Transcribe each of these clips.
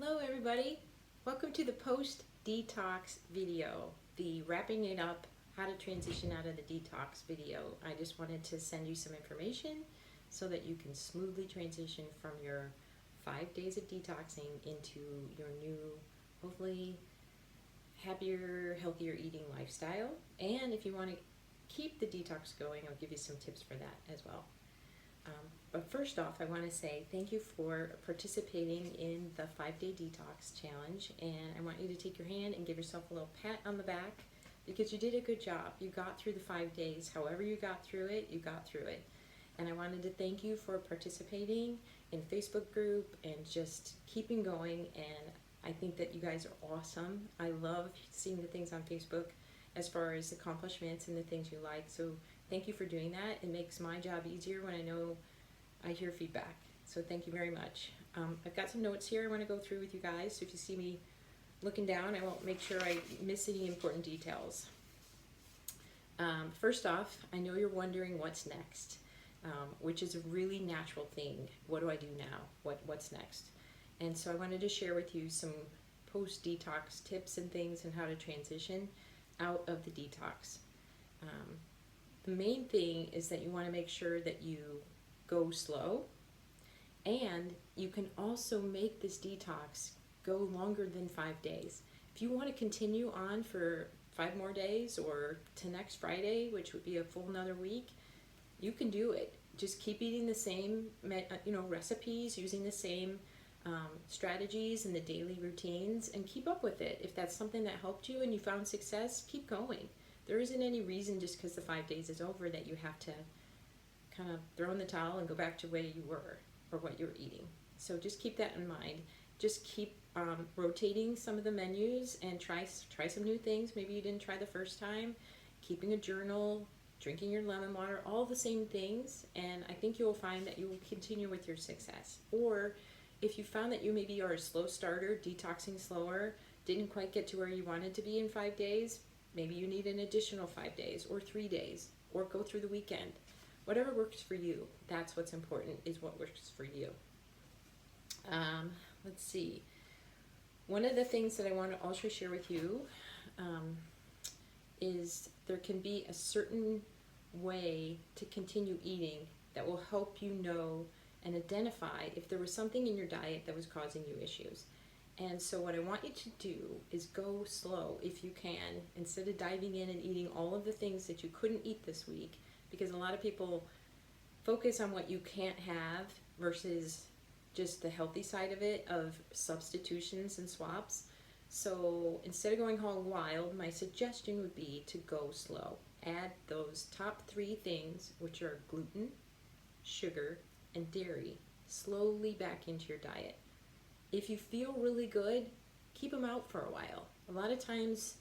Hello everybody, welcome to the post-detox video, the wrapping it up, how to transition out of the detox video. I just wanted to send you some information so that you can smoothly transition from your 5 days of detoxing into your new, hopefully happier, healthier eating lifestyle. And if you want to keep the detox going, I'll give you some tips for that as well. But first off, I want to say thank you for participating in the 5-day detox challenge, and I want you to take your hand and give yourself a little pat on the back because you did a good job. You got through the 5 days. However you got through it, you got through it. And I wanted to thank you for participating in the Facebook group and just keeping going, and I think that you guys are awesome. I love seeing the things on Facebook as far as accomplishments and the things you like, so thank you for doing that. It makes my job easier when I know I hear feedback. So thank you very much. I've got some notes here I want to go through with you guys. So if you see me looking down, I won't make sure I miss any important details. First off, I know you're wondering what's next, which is a really natural thing. What do I do now? What's next? And so I wanted to share with you some post-detox tips and things and how to transition out of the detox. The main thing is that you want to make sure that you go slow, and you can also make this detox go longer than 5 days. If you want to continue on for 5 more days or to next Friday, which would be a full another week, you can do it. Just keep eating the same recipes, using the same strategies and the daily routines, and keep up with it. If that's something that helped you and you found success, keep going. There isn't any reason just because the 5 days is over that you have to kind of throw in the towel and go back to where you were or what you were eating. So just keep that in mind. Just keep rotating some of the menus and try some new things maybe you didn't try the first time. Keeping a journal, drinking your lemon water, all the same things, and I think you'll find that you will continue with your success. Or if you found that you maybe are a slow starter, detoxing slower, didn't quite get to where you wanted to be in 5 days, maybe you need an additional 5 days or 3 days, or go through the weekend. Whatever works for you, that's what's important, is what works for you. Let's see. One of the things that I want to also share with you is there can be a certain way to continue eating that will help you know and identify if there was something in your diet that was causing you issues. And so what I want you to do is go slow if you can, instead of diving in and eating all of the things that you couldn't eat this week, because a lot of people focus on what you can't have versus just the healthy side of it, of substitutions and swaps. So instead of going hog wild, my suggestion would be to go slow. Add those top 3 things, which are gluten, sugar, and dairy, slowly back into your diet. If you feel really good, keep them out for a while. A lot of times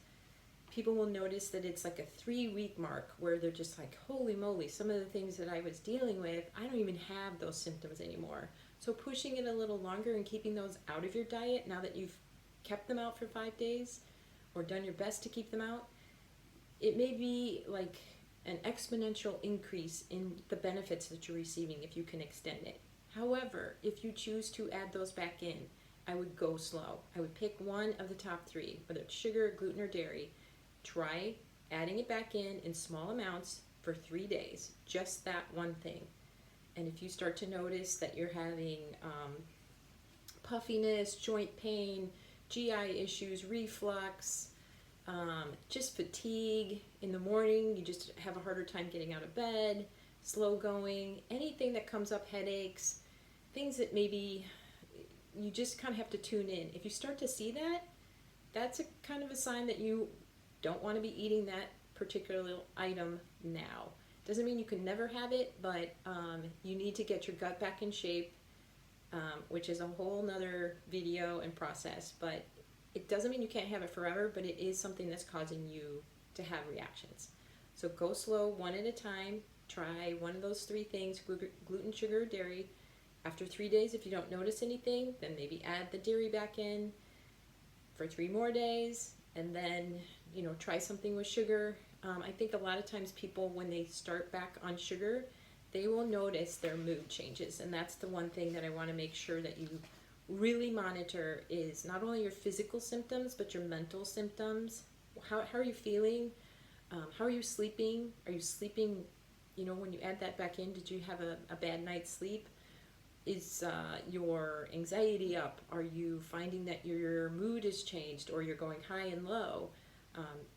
people will notice that it's like a 3-week mark where they're just like, holy moly, some of the things that I was dealing with, I don't even have those symptoms anymore. So pushing it a little longer and keeping those out of your diet now that you've kept them out for 5 days or done your best to keep them out, it may be like an exponential increase in the benefits that you're receiving if you can extend it. However, if you choose to add those back in, I would go slow. I would pick one of the top 3, whether it's sugar, gluten, or dairy. Try adding it back in small amounts for 3 days, just that one thing. And if you start to notice that you're having puffiness, joint pain, GI issues, reflux, just fatigue in the morning, you just have a harder time getting out of bed, slow going, anything that comes up, headaches, things that maybe you just kind of have to tune in. If you start to see that, that's a kind of a sign that you don't want to be eating that particular item now. Doesn't mean you can never have it, but you need to get your gut back in shape, which is a whole nother video and process. But it doesn't mean you can't have it forever, but it is something that's causing you to have reactions. So go slow, one at a time. Try one of those 3 things, gluten, sugar, dairy. After 3 days, if you don't notice anything, then maybe add the dairy back in for 3 more days, and then try something with sugar. I think a lot of times people, when they start back on sugar, they will notice their mood changes, and that's the one thing that I want to make sure that you really monitor is not only your physical symptoms, but your mental symptoms. How are you feeling? How are you sleeping? Are you sleeping, when you add that back in, did you have a bad night's sleep? Is your anxiety up? Are you finding that your mood has changed, or you're going high and low,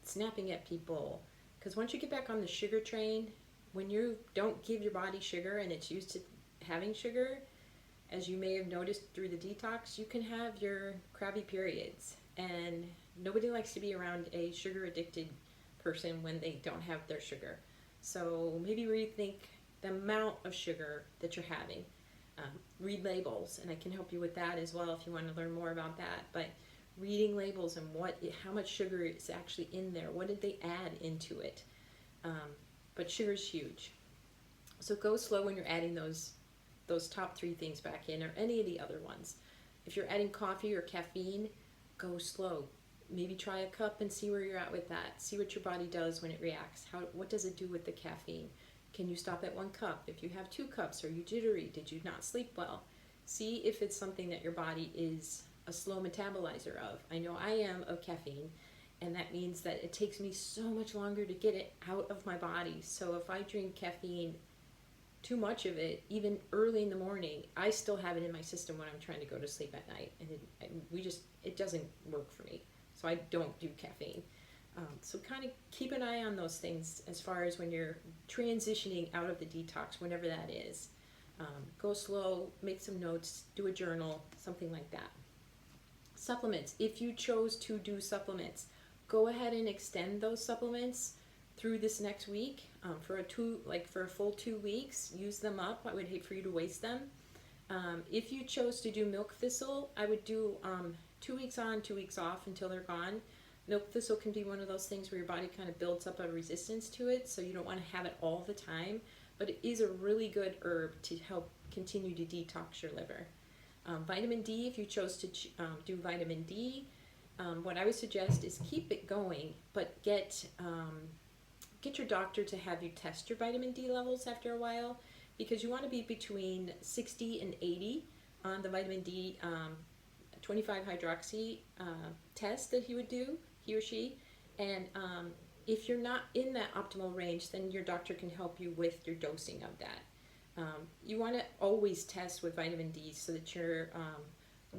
snapping at people? Because once you get back on the sugar train, when you don't give your body sugar and it's used to having sugar, as you may have noticed through the detox, you can have your crabby periods. And nobody likes to be around a sugar addicted person when they don't have their sugar. So maybe rethink the amount of sugar that you're having. Read labels, and I can help you with that as well if you want to learn more about that. But reading labels and how much sugar is actually in there, what did they add into it? But sugar is huge. So go slow when you're adding those top 3 things back in, or any of the other ones. If you're adding coffee or caffeine, go slow. Maybe try a cup and see where you're at with that. See what your body does when it reacts. What does it do with the caffeine? Can you stop at 1 cup? If you have 2 cups, are you jittery? Did you not sleep well? See if it's something that your body is a slow metabolizer of. I know I am of caffeine, and that means that it takes me so much longer to get it out of my body. So if I drink caffeine, too much of it, even early in the morning, I still have it in my system when I'm trying to go to sleep at night, and it doesn't work for me. So I don't do caffeine. So kind of keep an eye on those things as far as when you're transitioning out of the detox, whenever that is. Go slow, make some notes, do a journal, something like that. Supplements. If you chose to do supplements, go ahead and extend those supplements through this next week. For a full 2 weeks, use them up. I would hate for you to waste them. If you chose to do milk thistle, I would do 2 weeks on, 2 weeks off until they're gone. Milk thistle can be one of those things where your body kind of builds up a resistance to it, so you don't want to have it all the time. But it is a really good herb to help continue to detox your liver. Vitamin D, if you chose to do vitamin D, what I would suggest is keep it going, but get your doctor to have you test your vitamin D levels after a while, because you want to be between 60 and 80 on the vitamin D 25 hydroxy test that he or she. And if you're not in that optimal range, then your doctor can help you with your dosing of that. You want to always test with vitamin D so that you're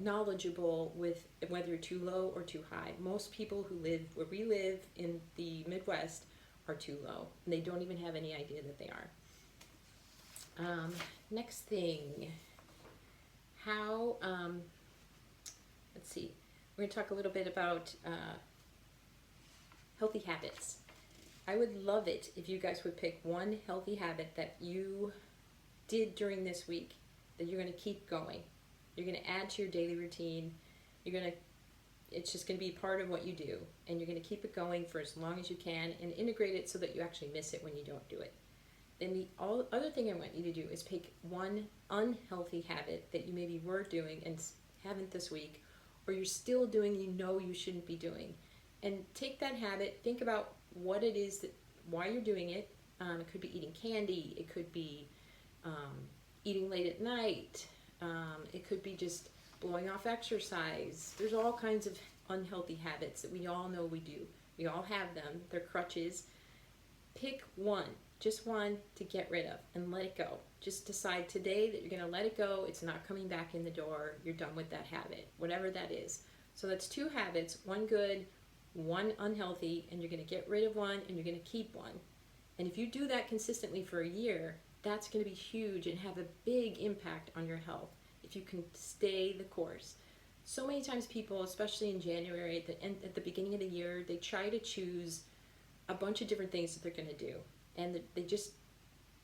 knowledgeable with whether you're too low or too high. Most people who live where we live in the Midwest are too low, and they don't even have any idea that they are. Next thing, let's see, we're going to talk a little bit about healthy habits. I would love it if you guys would pick one healthy habit that you did during this week that you're going to keep going. You're going to add to your daily routine. It's just going to be part of what you do, and you're going to keep it going for as long as you can and integrate it so that you actually miss it when you don't do it. Then the other thing I want you to do is pick one unhealthy habit that you maybe were doing and haven't this week, or you're still doing, you shouldn't be doing. And take that habit, think about what it is, why you're doing it. It could be eating candy, it could be eating late at night, it could be just blowing off exercise. There's all kinds of unhealthy habits that we all know we do. We all have them. They're crutches. Pick one, just one to get rid of and let it go. Just decide today that you're going to let it go. It's not coming back in the door. You're done with that habit, whatever that is. So that's 2 habits, one good, one unhealthy, and you're going to get rid of one and you're going to keep one. And if you do that consistently for a year, that's going to be huge and have a big impact on your health if you can stay the course. So many times people, especially in January, at the beginning of the year, they try to choose a bunch of different things that they're going to do, and they just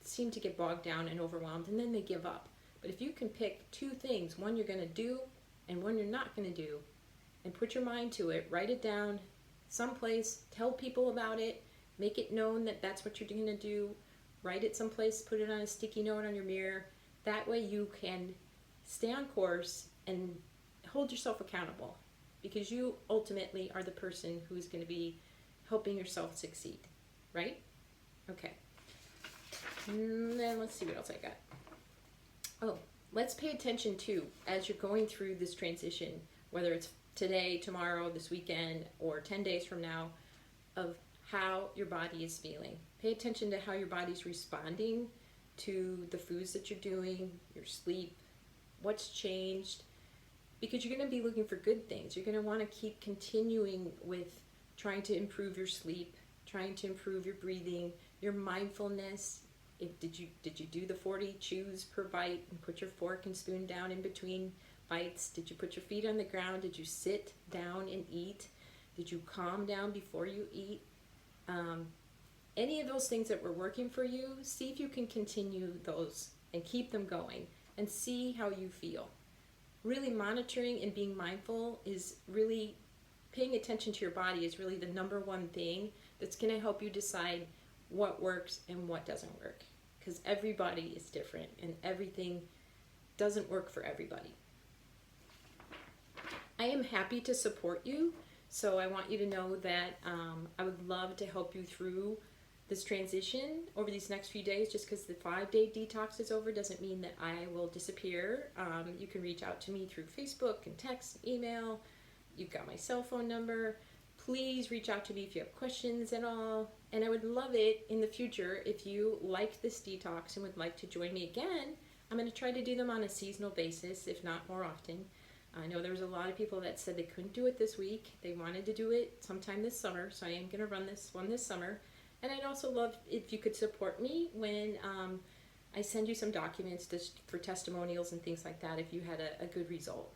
seem to get bogged down and overwhelmed, and then they give up. But if you can pick 2 things, one you're going to do and one you're not going to do, and put your mind to it, write it down someplace, tell people about it, make it known that that's what you're going to do, write it someplace, put it on a sticky note on your mirror. That way you can stay on course and hold yourself accountable, because you ultimately are the person who's going to be helping yourself succeed, right? Okay. And then let's see what else I got. Oh, let's pay attention too as you're going through this transition, whether it's today, tomorrow, this weekend, or 10 days from now, of how your body is feeling. Pay attention to how your body's responding to the foods that you're doing, your sleep, what's changed, because you're going to be looking for good things. You're going to want to keep continuing with trying to improve your sleep, trying to improve your breathing, your mindfulness. Did you do the 40 chews per bite and put your fork and spoon down in between bites? Did you put your feet on the ground? Did you sit down and eat? Did you calm down before you eat? Any of those things that were working for you, see if you can continue those and keep them going and see how you feel. Really monitoring and being mindful is really, paying attention to your body is really the number one thing that's going to help you decide what works and what doesn't work. Because everybody is different and everything doesn't work for everybody. I am happy to support you, so I want you to know that I would love to help you through this transition over these next few days. Just because the 5-day detox is over doesn't mean that I will disappear. You can reach out to me through Facebook and text, email. You've got my cell phone number. Please reach out to me if you have questions at all. And I would love it in the future if you like this detox and would like to join me again. I'm going to try to do them on a seasonal basis, if not more often. I know there was a lot of people that said they couldn't do it this week. They wanted to do it sometime this summer, so I am going to run this one this summer. And I'd also love if you could support me when I send you some documents for testimonials and things like that if you had a good result.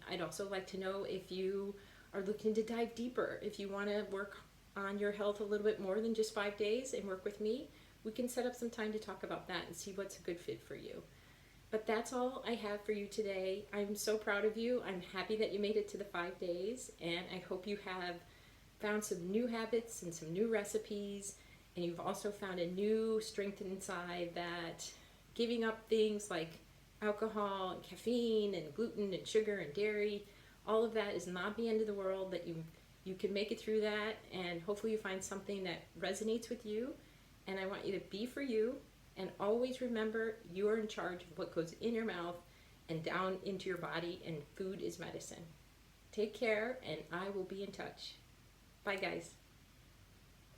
I'd also like to know if you are looking to dive deeper. If you want to work on your health a little bit more than just 5 days and work with me, we can set up some time to talk about that and see what's a good fit for you. But that's all I have for you today. I'm so proud of you. I'm happy that you made it to the 5 days, and I hope you have found some new habits and some new recipes, and you've also found a new strength inside that giving up things like alcohol and caffeine and gluten and sugar and dairy, all of that is not the end of the world, that you can make it through that, and hopefully you find something that resonates with you. And I want you to be for you, and always remember you are in charge of what goes in your mouth and down into your body, and food is medicine. Take care, and I will be in touch. Bye, guys.